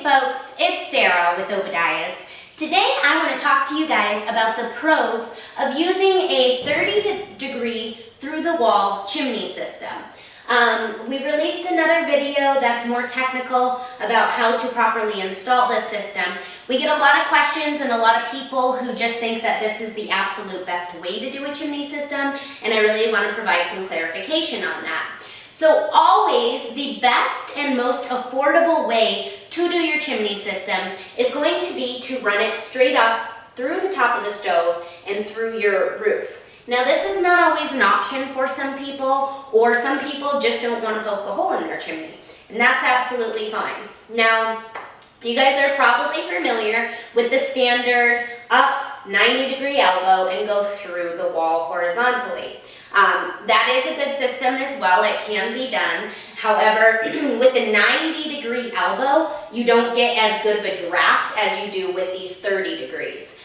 folks, it's Sarah with Obadiah's. Today I want to talk to you guys about the pros of using a 30-degree through-the-wall chimney system. We released another video that's more technical about how to properly install this system. We get a lot of questions and a lot of people who just think that this is the absolute best way to do a chimney system, and I really want to provide some clarification on that. So always the best and most affordable way to do your chimney system is going to be to run it straight up through the top of the stove and through your roof. Now this is not always an option for some people, or some people just don't want to poke a hole in their chimney, and that's absolutely fine. Now you guys are probably familiar with the standard up 90-degree elbow and go through the wall horizontally. That is a good system as well. It can be done. However, with a 90-degree elbow, you don't get as good of a draft as you do with these 30 degrees.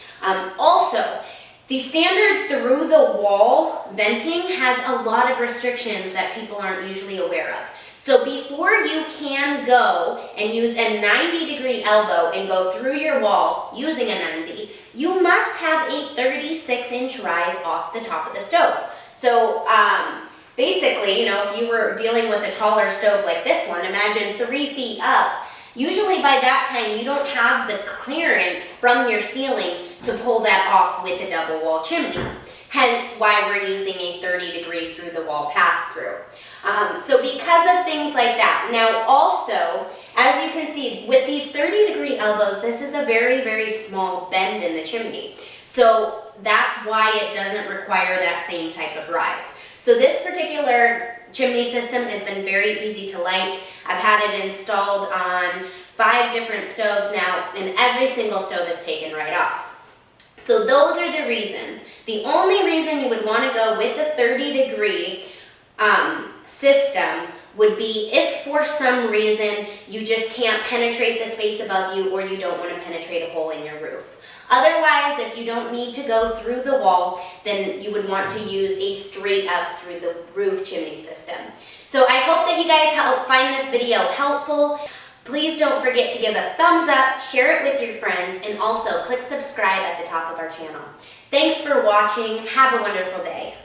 Also, the standard through the wall venting has a lot of restrictions that people aren't usually aware of. So before you can go and use a 90-degree elbow and go through your wall using a 90, you must have a 36-inch rise off the top of the stove. So basically, if you were dealing with a taller stove like this one, imagine 3 feet up. Usually by that time, you don't have the clearance from your ceiling to pull that off with a double wall chimney. Hence why we're using a 30-degree through the wall pass-through. So because of things like that. Now also, as you can see, with these 30-degree elbows, this is a very, very small bend in the chimney. So that's why it doesn't require that same type of rise. So this particular chimney system has been very easy to light. I've had it installed on 5 different stoves now, and every single stove is taken right off. So those are the reasons. The only reason you would want to go with the 30-degree system would be if for some reason you just can't penetrate the space above you, or you don't want to penetrate a hole in your roof. Otherwise, if you don't need to go through the wall, then you would want to use a straight up through the roof chimney system. So I hope that you guys find this video helpful. Please don't forget to give a thumbs up, share it with your friends, and also click subscribe at the top of our channel. Thanks for watching. Have a wonderful day.